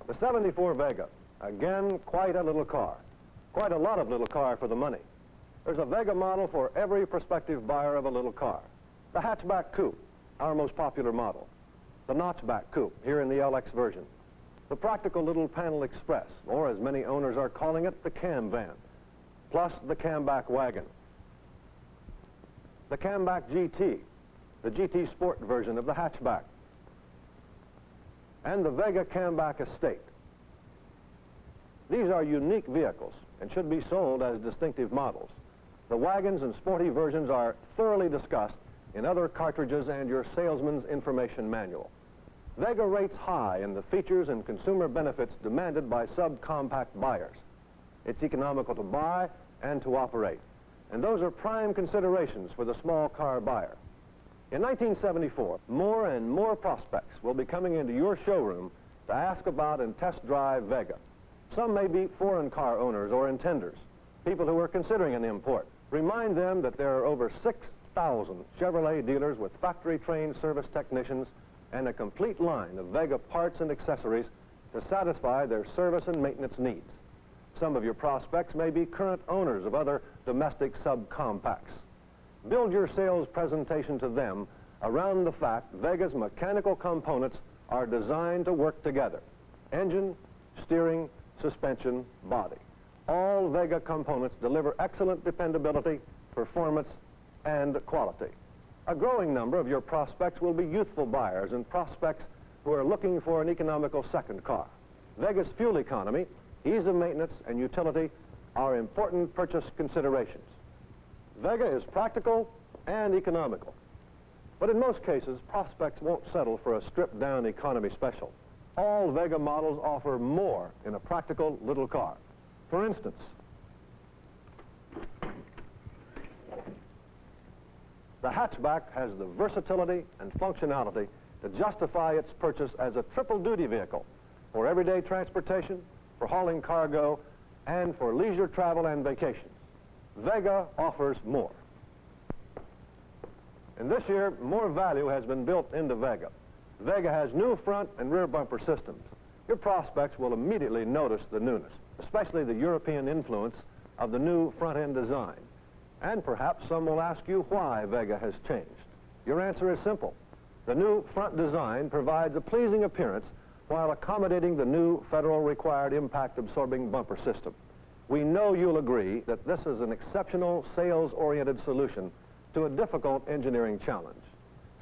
The 74 Vega, again, quite a little car. Quite a lot of little car for the money. There's a Vega model for every prospective buyer of a little car. The hatchback coupe, our most popular model. The notchback coupe, here in the LX version. The practical little panel express, or as many owners are calling it, the cam van. Plus the camback wagon. The camback GT, the GT Sport version of the hatchback. And the Vega camback estate. These are unique vehicles and should be sold as distinctive models. The wagons and sporty versions are thoroughly discussed in other cartridges and your salesman's information manual. Vega rates high in the features and consumer benefits demanded by subcompact buyers. It's economical to buy and to operate, and those are prime considerations for the small car buyer. In 1974, more and more prospects will be coming into your showroom to ask about and test drive Vega. Some may be foreign car owners or intenders, people who are considering an import. Remind them that there are over 6,000 Chevrolet dealers with factory-trained service technicians and a complete line of Vega parts and accessories to satisfy their service and maintenance needs. Some of your prospects may be current owners of other domestic subcompacts. Build your sales presentation to them around the fact Vega's mechanical components are designed to work together. Engine, steering, suspension, body. All Vega components deliver excellent dependability, performance, and quality. A growing number of your prospects will be youthful buyers and prospects who are looking for an economical second car. Vega's fuel economy, ease of maintenance, and utility are important purchase considerations. Vega is practical and economical. But in most cases, prospects won't settle for a stripped-down economy special. All Vega models offer more in a practical little car. For instance, the hatchback has the versatility and functionality to justify its purchase as a triple-duty vehicle for everyday transportation, for hauling cargo, and for leisure travel and vacations. Vega offers more. And this year, more value has been built into Vega. Vega has new front and rear bumper systems. Your prospects will immediately notice the newness, especially the European influence of the new front-end design. And perhaps some will ask you why Vega has changed. Your answer is simple. The new front design provides a pleasing appearance while accommodating the new federal required impact-absorbing bumper system. We know you'll agree that this is an exceptional sales-oriented solution to a difficult engineering challenge.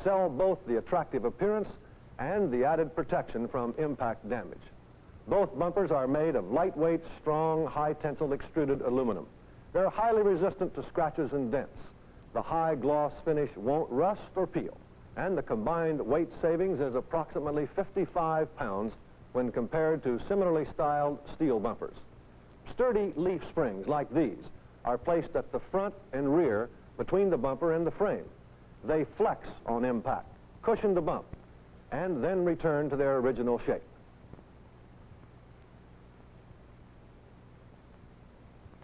Sell both the attractive appearance and the added protection from impact damage. Both bumpers are made of lightweight, strong, high-tensile extruded aluminum. They're highly resistant to scratches and dents. The high gloss finish won't rust or peel, and the combined weight savings is approximately 55 pounds when compared to similarly styled steel bumpers. Sturdy leaf springs like these are placed at the front and rear between the bumper and the frame. They flex on impact, cushion the bump, and then return to their original shape.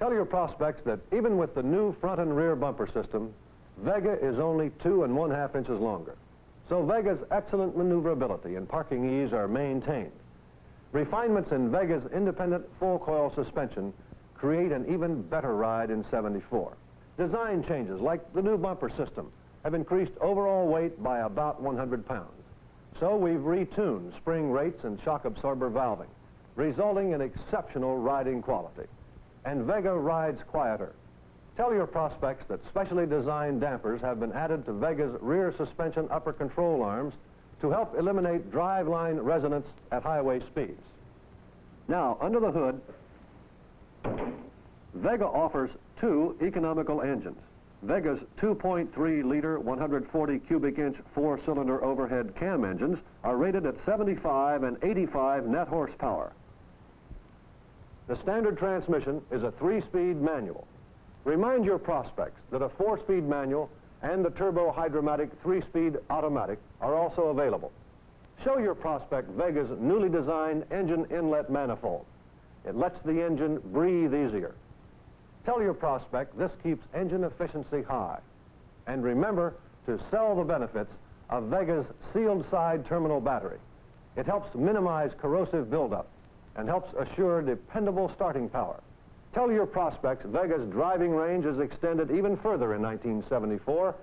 Tell your prospects that even with the new front and rear bumper system, Vega is only 2 1/2 inches longer. So Vega's excellent maneuverability and parking ease are maintained. Refinements in Vega's independent full coil suspension create an even better ride in 74. Design changes like the new bumper system have increased overall weight by about 100 pounds. So we've retuned spring rates and shock absorber valving, resulting in exceptional riding quality. And Vega rides quieter. Tell your prospects that specially designed dampers have been added to Vega's rear suspension upper control arms to help eliminate driveline resonance at highway speeds. Now, under the hood, Vega offers 2 economical engines. Vega's 2.3-liter, 140 cubic inch 4-cylinder overhead cam engines are rated at 75 and 85 net horsepower. The standard transmission is a 3-speed manual. Remind your prospects that a 4-speed manual and the turbo hydromatic 3-speed automatic are also available. Show your prospect Vega's newly designed engine inlet manifold. It lets the engine breathe easier. Tell your prospect this keeps engine efficiency high. And remember to sell the benefits of Vega's sealed side terminal battery. It helps minimize corrosive buildup and helps assure dependable starting power. Tell your prospects Vega's driving range is extended even further in 1974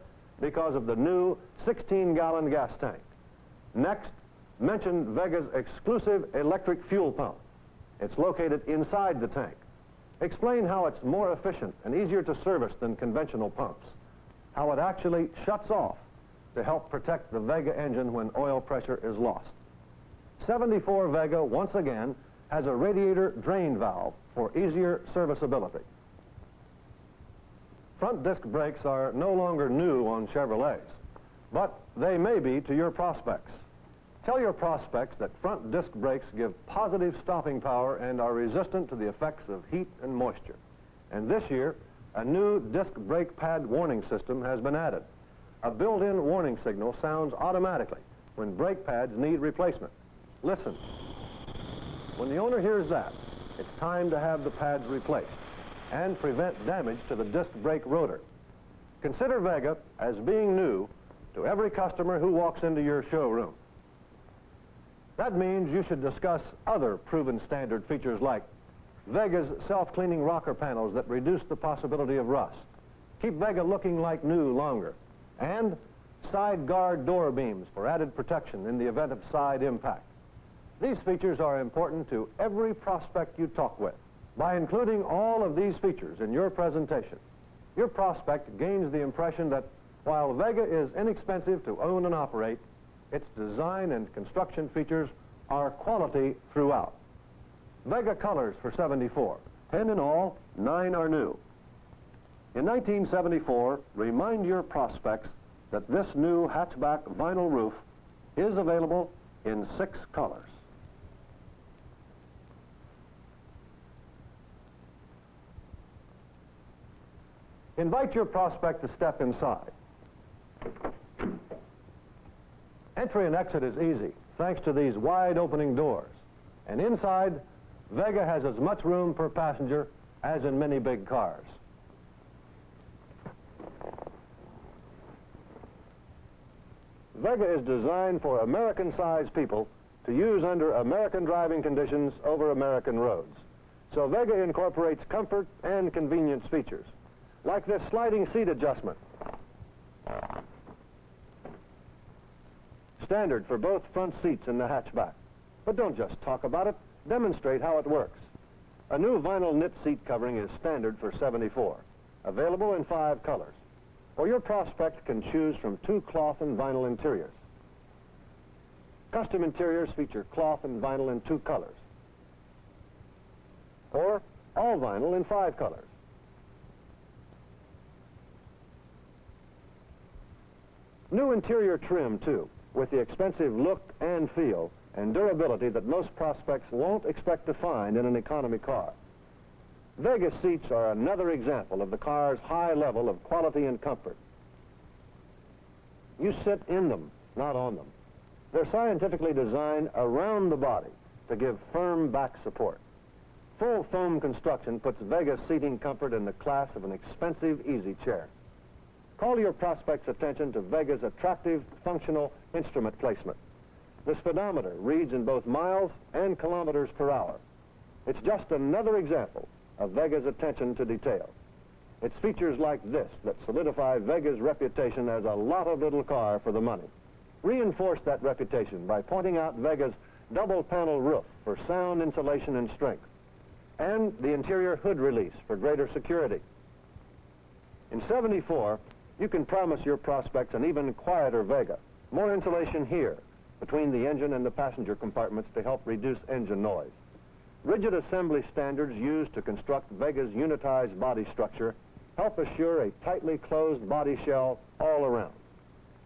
because of the new 16-gallon gas tank. Next, mention Vega's exclusive electric fuel pump. It's located inside the tank. Explain how it's more efficient and easier to service than conventional pumps, how it actually shuts off to help protect the Vega engine when oil pressure is lost. 74 Vega, once again, has a radiator drain valve for easier serviceability. Front disc brakes are no longer new on Chevrolets, but they may be to your prospects. Tell your prospects that front disc brakes give positive stopping power and are resistant to the effects of heat and moisture. And this year, a new disc brake pad warning system has been added. A built-in warning signal sounds automatically when brake pads need replacement. Listen. When the owner hears that, it's time to have the pads replaced and prevent damage to the disc brake rotor. Consider Vega as being new to every customer who walks into your showroom. That means you should discuss other proven standard features like Vega's self-cleaning rocker panels that reduce the possibility of rust, keep Vega looking like new longer, and side guard door beams for added protection in the event of side impact. These features are important to every prospect you talk with. By including all of these features in your presentation, your prospect gains the impression that while Vega is inexpensive to own and operate, its design and construction features are quality throughout. Vega colors for 74. 10 in all, 9 are new. In 1974, remind your prospects that this new hatchback vinyl roof is available in 6 colors. Invite your prospect to step inside. Entry and exit is easy, thanks to these wide opening doors. And inside, Vega has as much room per passenger as in many big cars. Vega is designed for American-sized people to use under American driving conditions over American roads. So Vega incorporates comfort and convenience features, like this sliding seat adjustment. Standard for both front seats in the hatchback. But don't just talk about it, demonstrate how it works. A new vinyl knit seat covering is standard for 74, available in 5 colors. Or your prospect can choose from 2 cloth and vinyl interiors. Custom interiors feature cloth and vinyl in 2 colors. Or all vinyl in 5 colors. New interior trim, too, with the expensive look and feel and durability that most prospects won't expect to find in an economy car. Vega seats are another example of the car's high level of quality and comfort. You sit in them, not on them. They're scientifically designed around the body to give firm back support. Full foam construction puts Vega seating comfort in the class of an expensive easy chair. Call your prospect's attention to Vega's attractive, functional instrument placement. The speedometer reads in both miles and kilometers per hour. It's just another example of Vega's attention to detail. It's features like this that solidify Vega's reputation as a lot of little car for the money. Reinforce that reputation by pointing out Vega's double panel roof for sound insulation and strength, and the interior hood release for greater security. In 74, you can promise your prospects an even quieter Vega, more insulation here between the engine and the passenger compartments to help reduce engine noise. Rigid assembly standards used to construct Vega's unitized body structure help assure a tightly closed body shell all around.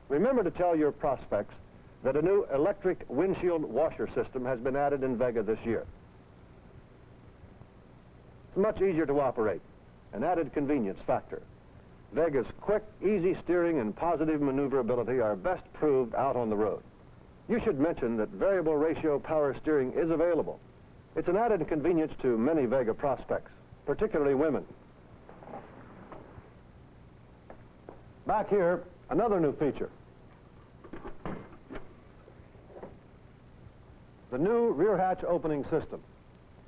Remember to tell your prospects that a new electric windshield washer system has been added in Vega this year. It's much easier to operate, an added convenience factor. Vega's quick, easy steering and positive maneuverability are best proved out on the road. You should mention that variable ratio power steering is available. It's an added convenience to many Vega prospects, particularly women. Back here, another new feature. The new rear hatch opening system.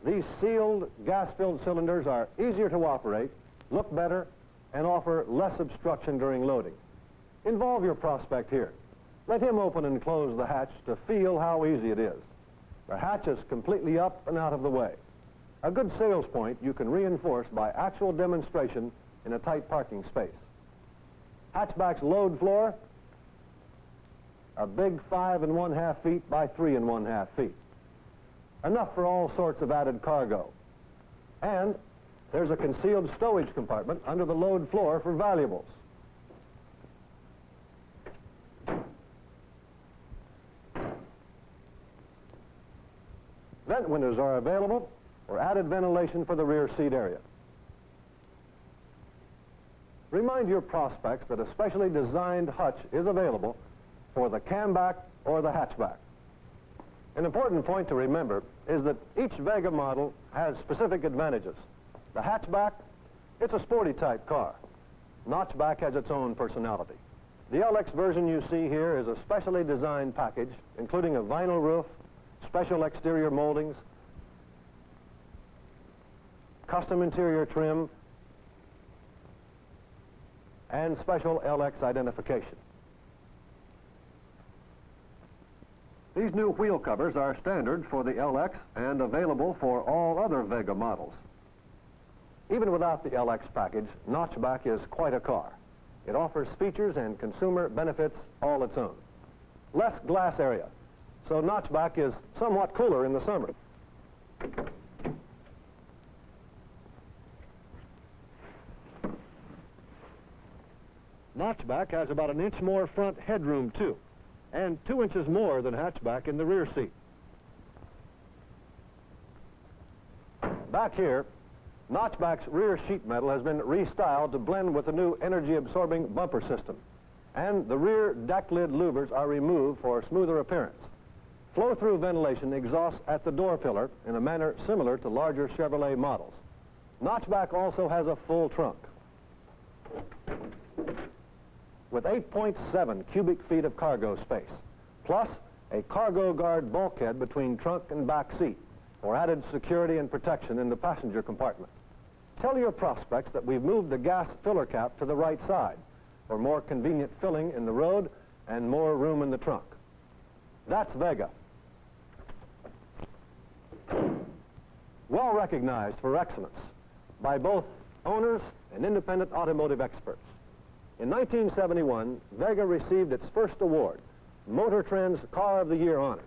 These sealed, gas-filled cylinders are easier to operate, look better, and offer less obstruction during loading. Involve your prospect here. Let him open and close the hatch to feel how easy it is. The hatch is completely up and out of the way. A good sales point you can reinforce by actual demonstration in a tight parking space. Hatchback's load floor, a big 5 1/2 feet by 3 1/2 feet. Enough for all sorts of added cargo. And there's a concealed stowage compartment under the load floor for valuables. Vent windows are available for added ventilation for the rear seat area. Remind your prospects that a specially designed hutch is available for the camback or the hatchback. An important point to remember is that each Vega model has specific advantages. The hatchback, it's a sporty type car. Notchback has its own personality. The LX version you see here is a specially designed package, including a vinyl roof, special exterior moldings, custom interior trim, and special LX identification. These new wheel covers are standard for the LX and available for all other Vega models. Even without the LX package, Notchback is quite a car. It offers features and consumer benefits all its own. Less glass area, so Notchback is somewhat cooler in the summer. Notchback has about 1 inch more front headroom too, and 2 inches more than hatchback in the rear seat. Back here, Notchback's rear sheet metal has been restyled to blend with the new energy-absorbing bumper system, and the rear deck lid louvers are removed for smoother appearance. Flow-through ventilation exhausts at the door pillar in a manner similar to larger Chevrolet models. Notchback also has a full trunk with 8.7 cubic feet of cargo space, plus a cargo guard bulkhead between trunk and back seat for added security and protection in the passenger compartment. Tell your prospects that we've moved the gas filler cap to the right side for more convenient filling in the road and more room in the trunk. That's Vega. Well recognized for excellence by both owners and independent automotive experts. In 1971, Vega received its first award, Motor Trend's Car of the Year honors.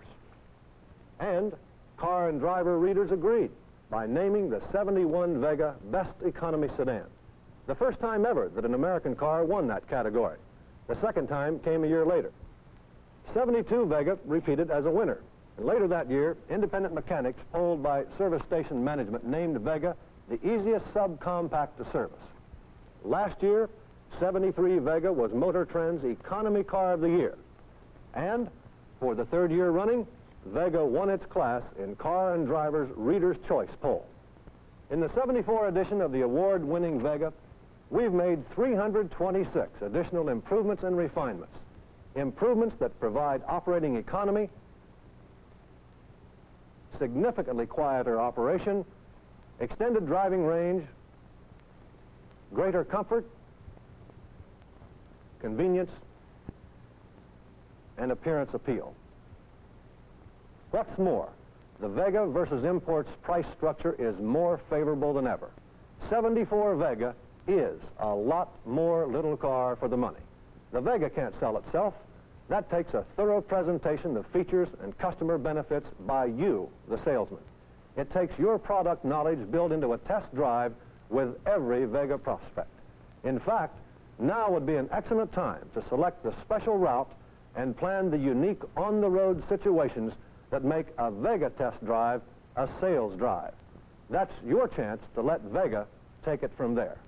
And car and driver readers agreed by naming the 71 Vega Best Economy Sedan. The first time ever that an American car won that category. The second time came a year later. 72 Vega repeated as a winner. And later that year, independent mechanics polled by service station management named Vega the easiest subcompact to service. Last year, 73 Vega was Motor Trend's Economy Car of the Year. And for the third year running, Vega won its class in Car and Driver's Reader's Choice poll. In the 74 edition of the award-winning Vega, we've made 326 additional improvements and refinements. Improvements that provide operating economy, significantly quieter operation, extended driving range, greater comfort, convenience, and appearance appeal. What's more, the Vega versus imports price structure is more favorable than ever. 74 Vega is a lot more little car for the money. The Vega can't sell itself. That takes a thorough presentation of features and customer benefits by you, the salesman. It takes your product knowledge built into a test drive with every Vega prospect. In fact, now would be an excellent time to select the special route and plan the unique on-the-road situations that make a Vega test drive a sales drive. That's your chance to let Vega take it from there.